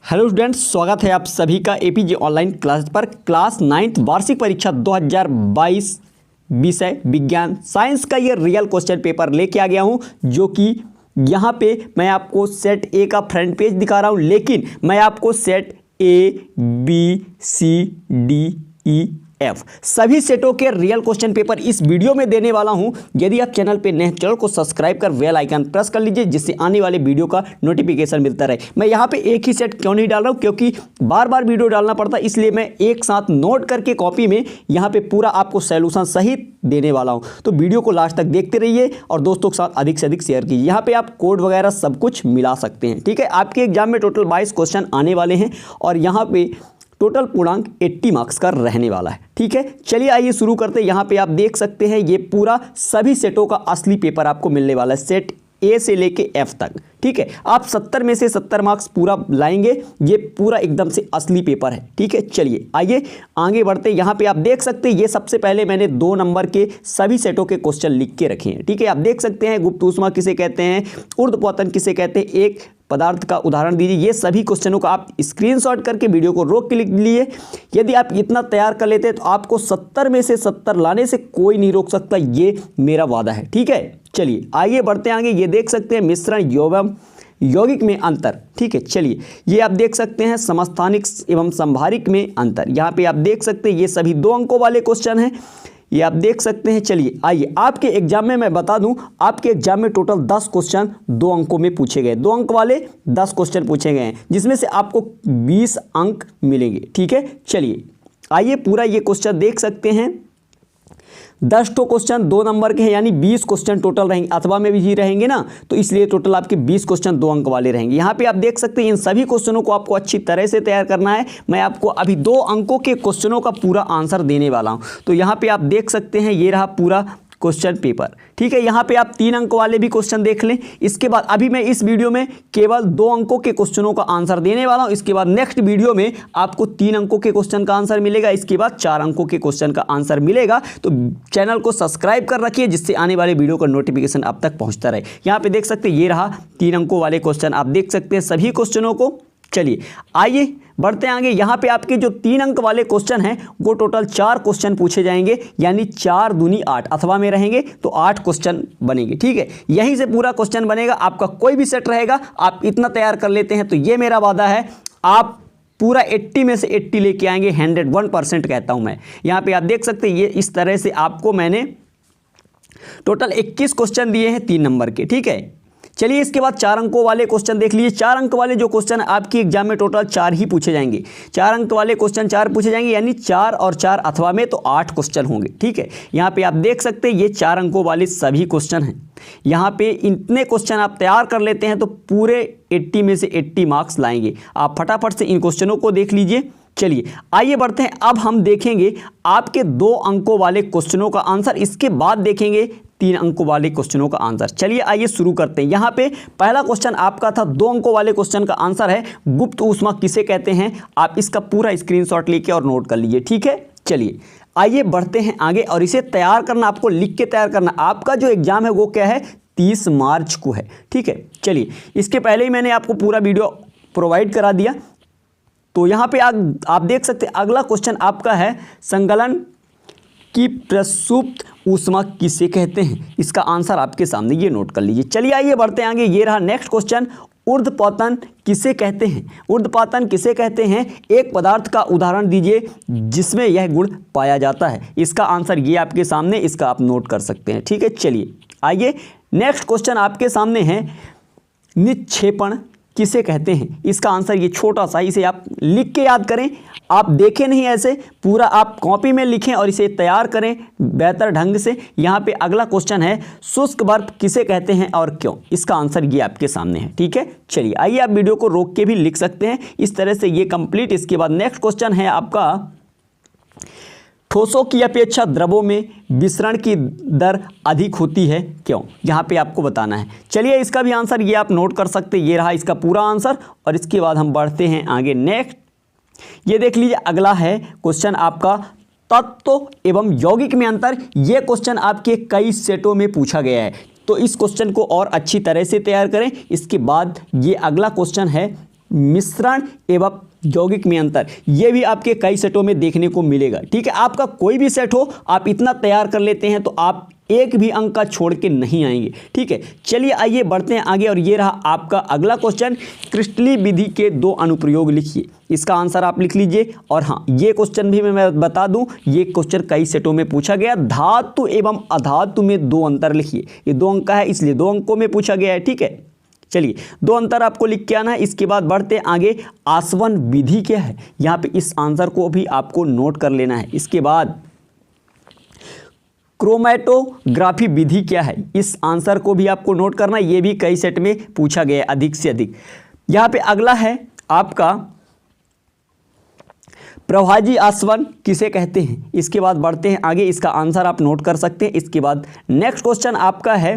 Hello students, स्वागत है आप सभी का एपीजे ऑनलाइन क्लास पर। क्लास 9th वार्षिक परीक्षा 2022 विषय विज्ञान साइंस का ये रियल क्वेश्चन पेपर लेके आ गया हूँ, जो कि यहाँ पे मैं आपको सेट ए का फ्रंट पेज दिखा रहा हूँ, लेकिन मैं आपको set A B C D E F सभी सेटों के रियल क्वेश्चन पेपर इस वीडियो में देने वाला हूं। यदि आप चैनल पे नए हैं, चैनल को सब्सक्राइब कर बेल आइकन प्रेस कर लीजिए, जिससे आने वाले वीडियो का नोटिफिकेशन मिलता रहे। मैं यहां पे एक ही सेट क्यों नहीं डाल रहा हूं, क्योंकि बार बार वीडियो डालना पड़ता है, इसलिए मैं एक साथ नोट करके कॉपी में यहां पे पूरा आपको सॉल्यूशन सहित देने वाला हूं। तो वीडियो को लास्ट तक देखते रहिए और दोस्तों के साथ अधिक से अधिक शेयर कीजिए। यहाँ पे आप कोड वगैरह सब कुछ मिला सकते हैं, ठीक है। आपके एग्जाम में टोटल 22 क्वेश्चन आने वाले हैं और यहाँ पे टोटल पूर्णांक 80 मार्क्स का रहने वाला है, ठीक है। चलिए आइए शुरू करते हैं। यहाँ पे आप देख सकते हैं ये पूरा सभी सेटों का असली पेपर आपको मिलने वाला है, सेट ए से लेके एफ तक, ठीक है। आप 70 में से 70 मार्क्स पूरा लाएंगे, ये पूरा एकदम से असली पेपर है, ठीक है। चलिए आइए आगे बढ़ते हैं। यहाँ पे आप देख सकते हैं ये सबसे पहले मैंने 2 नंबर के सभी सेटों के क्वेश्चन लिख के रखे हैं, ठीक है। आप देख सकते हैं गुप्त ऊष्मा किसे कहते हैं, ऊर्ध्वपतन किसे कहते हैं, एक पदार्थ का उदाहरण दीजिए। ये सभी क्वेश्चनों का आप स्क्रीनशॉट करके वीडियो को रोक के लिख लिए। यदि आप इतना तैयार कर लेते हैं तो आपको 70 में से 70 लाने से कोई नहीं रोक सकता, ये मेरा वादा है, ठीक है। चलिए आइए बढ़ते हैं आगे। ये देख सकते हैं मिश्रण एवं यौगिक में अंतर, ठीक है। चलिए ये आप देख सकते हैं समस्थानिक एवं संभारिक में अंतर। यहाँ पे आप देख सकते हैं ये सभी 2 अंकों वाले क्वेश्चन हैं, ये आप देख सकते हैं। चलिए आइए आपके एग्जाम में मैं बता दूं, आपके एग्जाम में टोटल 10 क्वेश्चन 2 अंकों में पूछे गए, 2 अंक वाले 10 क्वेश्चन पूछे गए हैं, जिसमें से आपको 20 अंक मिलेंगे, ठीक है। चलिए आइए पूरा ये क्वेश्चन देख सकते हैं। 10 तो क्वेश्चन 2 नंबर के हैं, यानी 20 क्वेश्चन टोटल रहेंगे, अथवा में भी रहेंगे ना, तो इसलिए टोटल आपके 20 क्वेश्चन 2 अंक वाले रहेंगे। यहाँ पे आप देख सकते हैं इन सभी क्वेश्चनों को आपको अच्छी तरह से तैयार करना है। मैं आपको अभी 2 अंकों के क्वेश्चनों का पूरा आंसर देने वाला हूँ। तो यहाँ पे आप देख सकते हैं ये रहा पूरा क्वेश्चन पेपर, ठीक है। यहाँ पे आप 3 अंक वाले भी क्वेश्चन देख लें। इसके बाद अभी मैं इस वीडियो में केवल 2 अंकों के क्वेश्चनों का आंसर देने वाला हूँ। इसके बाद नेक्स्ट वीडियो में आपको 3 अंकों के क्वेश्चन का आंसर मिलेगा, इसके बाद 4 अंकों के क्वेश्चन का आंसर मिलेगा। तो चैनल को सब्सक्राइब कर रखिए, जिससे आने वाले वीडियो का नोटिफिकेशन आप तक पहुँचता रहे। यहाँ पे देख सकते हैं ये रहा 3 अंकों वाले क्वेश्चन, आप देख सकते हैं सभी क्वेश्चनों को। चलिए आइए बढ़ते हैं आगे। यहाँ पे आपके जो 3 अंक वाले क्वेश्चन हैं वो टोटल 4 क्वेश्चन पूछे जाएंगे, यानी 4 दूनी 8 अथवा में रहेंगे तो 8 क्वेश्चन बनेंगे, ठीक है। यहीं से पूरा क्वेश्चन बनेगा, आपका कोई भी सेट रहेगा। आप इतना तैयार कर लेते हैं तो ये मेरा वादा है, आप पूरा 80 में से 80 लेके आएंगे, 101% कहता हूँ मैं। यहाँ पे आप देख सकते हैं ये इस तरह से आपको मैंने टोटल 21 क्वेश्चन दिए हैं 3 नंबर के, ठीक है। चलिए इसके बाद 4 अंकों वाले क्वेश्चन देख लीजिए। 4 अंक वाले जो क्वेश्चन आपकी एग्जाम में टोटल 4 ही पूछे जाएंगे, 4 अंक वाले क्वेश्चन 4 पूछे जाएंगे, यानी 4 और 4 अथवा में तो 8 क्वेश्चन होंगे, ठीक है। यहाँ पे आप देख सकते हैं ये 4 अंकों वाले सभी क्वेश्चन हैं। यहाँ पे इतने क्वेश्चन आप तैयार कर लेते हैं तो पूरे 80 में से 80 मार्क्स लाएंगे। आप फटाफट से इन क्वेश्चनों को देख लीजिए। चलिए आइए बढ़ते हैं। अब हम देखेंगे आपके 2 अंकों वाले क्वेश्चनों का आंसर, इसके बाद देखेंगे 3 अंकों वाले क्वेश्चनों का आंसर। चलिए आइए शुरू करते हैं। यहाँ पे पहला क्वेश्चन आपका था 2 अंकों वाले क्वेश्चन का आंसर है गुप्त ऊष्मा किसे कहते हैं। आप इसका पूरा स्क्रीनशॉट लेके और नोट कर लीजिए, ठीक है। चलिए आइए बढ़ते हैं आगे, और इसे तैयार करना आपको लिख के तैयार करना। आपका जो एग्जाम है वो क्या है, 30 मार्च को है, ठीक है। चलिए इसके पहले ही मैंने आपको पूरा वीडियो प्रोवाइड करा दिया। तो यहाँ पे आप देख सकते हैं अगला क्वेश्चन आपका है संगलन की प्रसुप्त ऊष्मा किसे कहते हैं। इसका आंसर आपके सामने, ये नोट कर लीजिए। चलिए आइए बढ़ते हैं आगे। ये रहा नेक्स्ट क्वेश्चन, ऊर्ध्वपतन किसे कहते हैं। ऊर्ध्वपतन किसे कहते हैं, एक पदार्थ का उदाहरण दीजिए जिसमें यह गुण पाया जाता है। इसका आंसर ये आपके सामने, इसका आप नोट कर सकते हैं, ठीक है। चलिए आइए नेक्स्ट क्वेश्चन आपके सामने है, निक्षेपण किसे कहते हैं। इसका आंसर ये छोटा सा, इसे आप लिख के याद करें, आप देखें नहीं, ऐसे पूरा आप कॉपी में लिखें और इसे तैयार करें बेहतर ढंग से। यहाँ पे अगला क्वेश्चन है, शुष्क बर्फ किसे कहते हैं और क्यों। इसका आंसर ये आपके सामने है, ठीक है। चलिए आइए आप वीडियो को रोक के भी लिख सकते हैं, इस तरह से ये कंप्लीट। इसके बाद नेक्स्ट क्वेश्चन है आपका, ठोसों की अपेक्षा द्रवों में विसरण की दर अधिक होती है, क्यों। यहाँ पे आपको बताना है। चलिए इसका भी आंसर ये आप नोट कर सकते हैं, ये रहा इसका पूरा आंसर। और इसके बाद हम बढ़ते हैं आगे नेक्स्ट। ये देख लीजिए अगला है क्वेश्चन आपका, तत्व एवं यौगिक में अंतर। ये क्वेश्चन आपके कई सेटों में पूछा गया है, तो इस क्वेश्चन को और अच्छी तरह से तैयार करें। इसके बाद ये अगला क्वेश्चन है, मिश्रण एवं यौगिक में अंतर, ये भी आपके कई सेटों में देखने को मिलेगा। ठीक है, आपका कोई भी सेट हो, आप इतना तैयार कर लेते हैं तो आप एक भी अंक का छोड़ के नहीं आएंगे। ठीक है, चलिए आइए बढ़ते हैं आगे। और ये रहा आपका अगला क्वेश्चन, क्रिस्टली विधि के 2 अनुप्रयोग लिखिए। इसका आंसर आप लिख लीजिए। और हाँ, ये क्वेश्चन भी मैं बता दूं, ये क्वेश्चन कई सेटों में पूछा गया। धातु एवं अधातु में 2 अंतर लिखिए। ये 2 अंक का है, इसलिए 2 अंकों में पूछा गया है। ठीक है, चलिए 2 अंतर आपको लिख के आना है। इसके बाद बढ़ते आगे, आसवन विधि क्या है, यहाँ पे इस आंसर को भी आपको नोट कर लेना है। इसके बाद क्रोमैटोग्राफी विधि क्या है, इस आंसर को भी आपको नोट करना है। ये भी कई सेट में पूछा गया है अधिक से अधिक। यहाँ पे अगला है आपका प्रभाजी आसवन किसे कहते हैं। इसके बाद बढ़ते हैं आगे, इसका आंसर आप नोट कर सकते हैं। इसके बाद नेक्स्ट क्वेश्चन आपका है,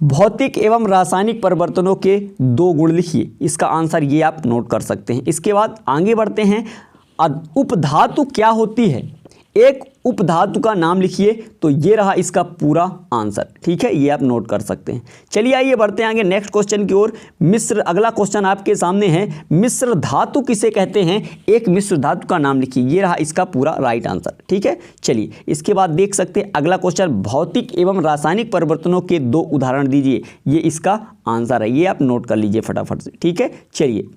भौतिक एवं रासायनिक परिवर्तनों के 2 गुण लिखिए। इसका आंसर ये आप नोट कर सकते हैं। इसके बाद आगे बढ़ते हैं, उपधातु क्या होती है, एक उपधातु का नाम लिखिए। तो ये रहा इसका पूरा आंसर। ठीक है, ये आप नोट कर सकते हैं। चलिए आइए बढ़ते हैं आगे नेक्स्ट क्वेश्चन की ओर। मिश्र, अगला क्वेश्चन आपके सामने है, मिश्र धातु किसे कहते हैं, एक मिश्र धातु का नाम लिखिए। ये रहा इसका पूरा राइट आंसर। ठीक है, चलिए इसके बाद देख सकते हैं अगला क्वेश्चन, भौतिक एवं रासायनिक परिवर्तनों के 2 उदाहरण दीजिए। ये इसका आंसर है, ये आप नोट कर लीजिए फटाफट से। ठीक है, चलिए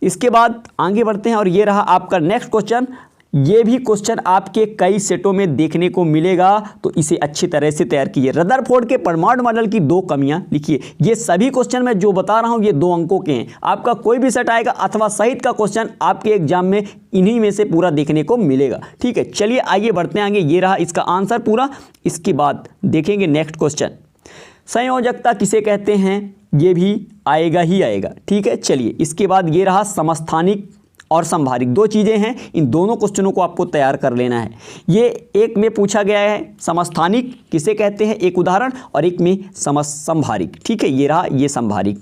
इसके बाद आगे बढ़ते हैं। और ये रहा आपका नेक्स्ट क्वेश्चन, ये भी क्वेश्चन आपके कई सेटों में देखने को मिलेगा, तो इसे अच्छी तरह से तैयार कीजिए। रदरफोर्ड के परमाणु मॉडल की 2 कमियां लिखिए। ये सभी क्वेश्चन मैं जो बता रहा हूं ये 2 अंकों के हैं। आपका कोई भी सेट आएगा अथवा सहित का क्वेश्चन आपके एग्जाम में इन्हीं में से पूरा देखने को मिलेगा। ठीक है, चलिए आइए बढ़ते हैं आगे। ये रहा इसका आंसर पूरा। इसके बाद देखेंगे नेक्स्ट क्वेश्चन, संयोजकता किसे कहते हैं, ये भी आएगा ही आएगा। ठीक है, चलिए इसके बाद ये रहा समस्थानिक और संभारिक, 2 चीज़ें हैं। इन दोनों क्वेश्चनों को आपको तैयार कर लेना है। ये एक में पूछा गया है, समस्थानिक किसे कहते हैं, एक उदाहरण, और एक में संभारिक। ठीक है, ये रहा ये संभारिक।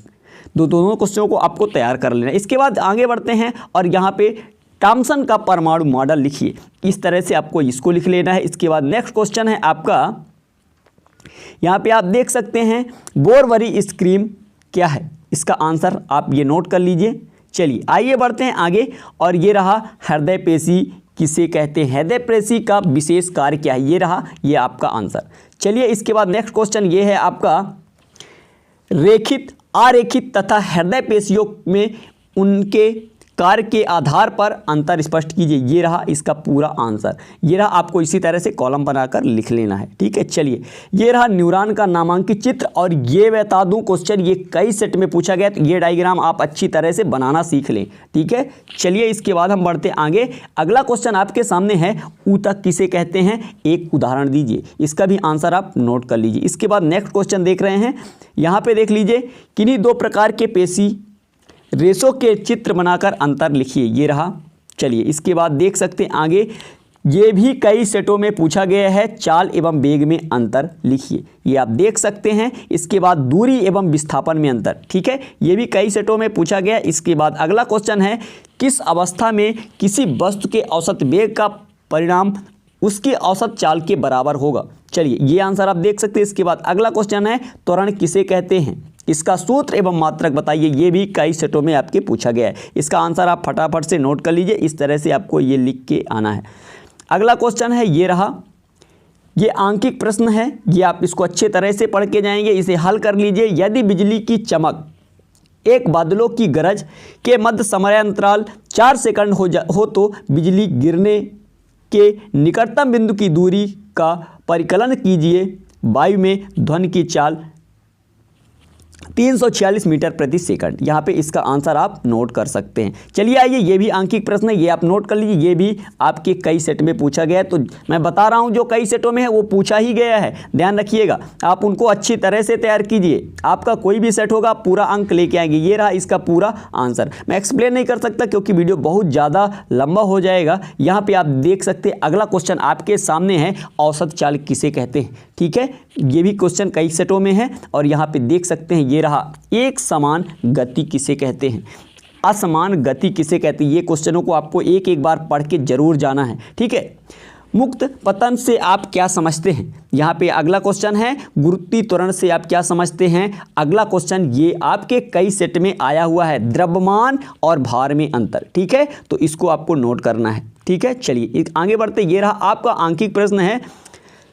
दोनों क्वेश्चनों को आपको तैयार कर लेना है। इसके बाद आगे बढ़ते हैं और यहाँ पे थॉम्सन का परमाणु मॉडल लिखिए। इस तरह से आपको इसको लिख लेना है। इसके बाद नेक्स्ट क्वेश्चन है आपका, यहाँ पे आप देख सकते हैं, बोरवरी स्क्रीम क्या है, इसका आंसर आप ये नोट कर लीजिए। चलिए आइए बढ़ते हैं आगे। और ये रहा हृदय पेशी किसे कहते हैं, हृदय पेशी का विशेष कार्य क्या है, ये रहा ये आपका आंसर। चलिए इसके बाद नेक्स्ट क्वेश्चन ये है आपका, रेखित, आरेखित तथा हृदय पेशियों में उनके कार्य के आधार पर अंतर स्पष्ट कीजिए। ये रहा इसका पूरा आंसर। ये रहा, आपको इसी तरह से कॉलम बनाकर लिख लेना है। ठीक है, चलिए ये रहा न्यूरॉन का नामांकित चित्र। और ये बता दूं क्वेश्चन ये कई सेट में पूछा गया, तो ये डायग्राम आप अच्छी तरह से बनाना सीख लें। ठीक है, चलिए इसके बाद हम बढ़ते आगे। अगला क्वेश्चन आपके सामने है, ऊतक किसे कहते हैं, एक उदाहरण दीजिए। इसका भी आंसर आप नोट कर लीजिए। इसके बाद नेक्स्ट क्वेश्चन देख रहे हैं, यहाँ पे देख लीजिए, किन्हीं 2 प्रकार के पेशी रेशों के चित्र बनाकर अंतर लिखिए। ये रहा। चलिए इसके बाद देख सकते हैं आगे, ये भी कई सेटों में पूछा गया है, चाल एवं वेग में अंतर लिखिए। ये आप देख सकते हैं। इसके बाद दूरी एवं विस्थापन में अंतर। ठीक है, ये भी कई सेटों में पूछा गया। इसके बाद अगला क्वेश्चन है, किस अवस्था में किसी वस्तु के औसत वेग का परिणाम उसकी औसत चाल के बराबर होगा। चलिए ये आंसर आप देख सकते हैं। इसके बाद अगला क्वेश्चन है, त्वरण किसे कहते हैं, इसका सूत्र एवं मात्रक बताइए। ये भी कई सेटों में आपके पूछा गया है। इसका आंसर आप फटाफट से नोट कर लीजिए। इस तरह से आपको ये लिख के आना है। अगला क्वेश्चन है, ये रहा, ये आंकिक प्रश्न है। ये आप इसको अच्छे तरह से पढ़ के जाएंगे, इसे हल कर लीजिए। यदि बिजली की चमक एक बादलों की गरज के मध्य समयांतराल 4 सेकंड हो तो बिजली गिरने के निकटतम बिंदु की दूरी का परिकलन कीजिए। वायु में ध्वनि की चाल 346 मीटर प्रति सेकंड। यहाँ पे इसका आंसर आप नोट कर सकते हैं। चलिए आइए, ये भी आंकिक प्रश्न है, ये आप नोट कर लीजिए। ये भी आपके कई सेट में पूछा गया है, तो मैं बता रहा हूँ जो कई सेटों में है वो पूछा ही गया है, ध्यान रखिएगा। आप उनको अच्छी तरह से तैयार कीजिए। आपका कोई भी सेट होगा पूरा अंक लेके आएंगे। ये रहा इसका पूरा आंसर। मैं एक्सप्लेन नहीं कर सकता क्योंकि वीडियो बहुत ज़्यादा लंबा हो जाएगा। यहाँ पर आप देख सकते हैं अगला क्वेश्चन आपके सामने है, औसत चाल किसे कहते हैं। ठीक है, ये भी क्वेश्चन कई सेटों में है। और यहाँ पे देख सकते हैं, ये रहा, एक समान गति किसे कहते हैं, असमान गति किसे कहते हैं। ये क्वेश्चनों को आपको एक एक बार पढ़ के जरूर जाना है। ठीक है, मुक्त पतन से आप क्या समझते हैं। यहाँ पे अगला क्वेश्चन है गुरुत्वीय त्वरण से आप क्या समझते हैं। अगला क्वेश्चन ये आपके कई सेट में आया हुआ है, द्रव्यमान और भार में अंतर। ठीक है, तो इसको आपको नोट करना है। ठीक है, चलिए आगे बढ़ते। ये रहा आपका आंकिक प्रश्न है,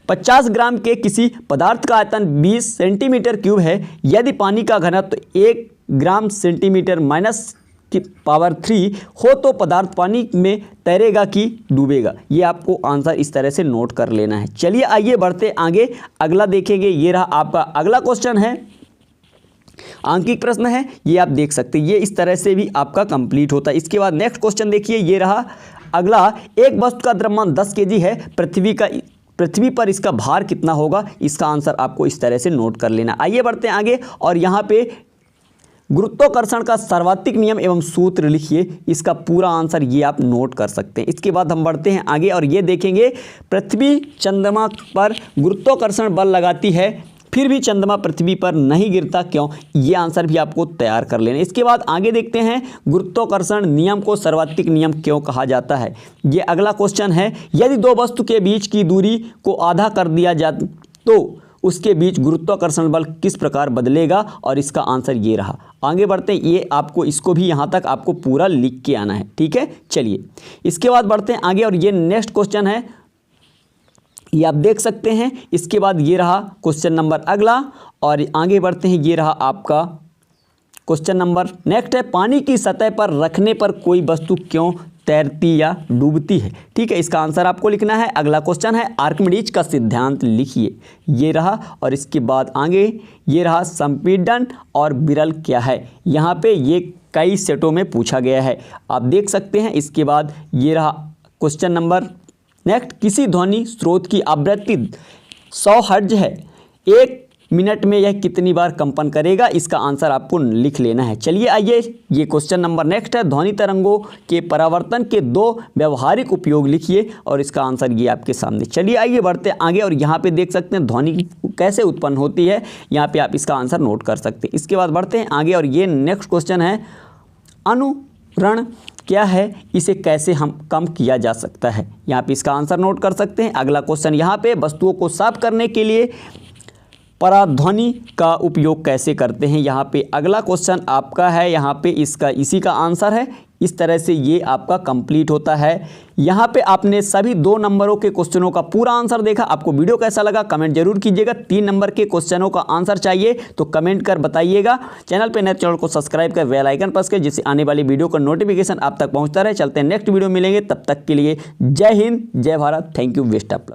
50 ग्राम के किसी पदार्थ का आयतन 20 सेंटीमीटर क्यूब है, यदि पानी का घनत्व 1 ग्राम सेंटीमीटर माइनस की पावर 3 हो तो पदार्थ पानी में तैरेगा कि डूबेगा। ये आपको आंसर इस तरह से नोट कर लेना है। चलिए आइए बढ़ते आगे, अगला देखेंगे। ये रहा आपका अगला क्वेश्चन है, आंकिक प्रश्न है, ये आप देख सकते हैं। ये इस तरह से भी आपका कंप्लीट होता है। इसके बाद नेक्स्ट क्वेश्चन देखिए, ये रहा अगला, एक वस्तु का द्रव्यमान 10 kg है, पृथ्वी पर इसका भार कितना होगा। इसका आंसर आपको इस तरह से नोट कर लेना। आइए बढ़ते हैं आगे, और यहाँ पे गुरुत्वाकर्षण का सर्वाधिक नियम एवं सूत्र लिखिए। इसका पूरा आंसर ये आप नोट कर सकते हैं। इसके बाद हम बढ़ते हैं आगे और ये देखेंगे, पृथ्वी चंद्रमा पर गुरुत्वाकर्षण बल लगाती है, फिर भी चंद्रमा पृथ्वी पर नहीं गिरता, क्यों। ये आंसर भी आपको तैयार कर लेना। इसके बाद आगे देखते हैं, गुरुत्वाकर्षण नियम को सर्वाधिक नियम क्यों कहा जाता है। ये अगला क्वेश्चन है, यदि दो वस्तु के बीच की दूरी को आधा कर दिया जाए तो उसके बीच गुरुत्वाकर्षण बल किस प्रकार बदलेगा, और इसका आंसर ये रहा। आगे बढ़ते हैं, ये आपको इसको भी यहाँ तक आपको पूरा लिख के आना है। ठीक है, चलिए इसके बाद बढ़ते हैं आगे, और ये नेक्स्ट क्वेश्चन है, ये आप देख सकते हैं। इसके बाद ये रहा क्वेश्चन नंबर अगला, और आगे बढ़ते हैं। ये रहा आपका क्वेश्चन नंबर नेक्स्ट है, पानी की सतह पर रखने पर कोई वस्तु क्यों तैरती या डूबती है। ठीक है, इसका आंसर आपको लिखना है। अगला क्वेश्चन है, आर्किमिडीज का सिद्धांत लिखिए। ये रहा, और इसके बाद आगे ये रहा, संपीड़न और विरल क्या है। यहाँ पे ये कई सेटों में पूछा गया है, आप देख सकते हैं। इसके बाद ये रहा क्वेश्चन नंबर नेक्स्ट, किसी ध्वनि स्रोत की आवृत्ति 100 हर्ट्ज है, 1 मिनट में यह कितनी बार कंपन करेगा। इसका आंसर आपको लिख लेना है। चलिए आइए, ये क्वेश्चन नंबर नेक्स्ट है, ध्वनि तरंगों के परावर्तन के 2 व्यवहारिक उपयोग लिखिए, और इसका आंसर ये आपके सामने। चलिए आइए बढ़ते आगे, और यहाँ पे देख सकते हैं ध्वनि कैसे उत्पन्न होती है, यहाँ पे आप इसका आंसर नोट कर सकते हैं। इसके बाद बढ़ते हैं आगे, और ये नेक्स्ट क्वेश्चन है, अनुरण क्या है, इसे कैसे हम कम किया जा सकता है। यहाँ पे इसका आंसर नोट कर सकते हैं। अगला क्वेश्चन यहाँ पे, वस्तुओं को साफ करने के लिए पराध्वनि का उपयोग कैसे करते हैं। यहाँ पे अगला क्वेश्चन आपका है, यहाँ पे इसी का आंसर है। इस तरह से ये आपका कंप्लीट होता है। यहाँ पे आपने सभी 2 नंबरों के क्वेश्चनों का पूरा आंसर देखा। आपको वीडियो कैसा लगा कमेंट जरूर कीजिएगा। 3 नंबर के क्वेश्चनों का आंसर चाहिए तो कमेंट कर बताइएगा। चैनल पे नए, चैनल को सब्सक्राइब कर बेल आइकन प्रेस करें, जिससे आने वाली वीडियो का नोटिफिकेशन आप तक पहुँचता रहे। चलते हैं नेक्स्ट वीडियो मिलेंगे, तब तक के लिए जय हिंद, जय Bharat, thank you, best of luck.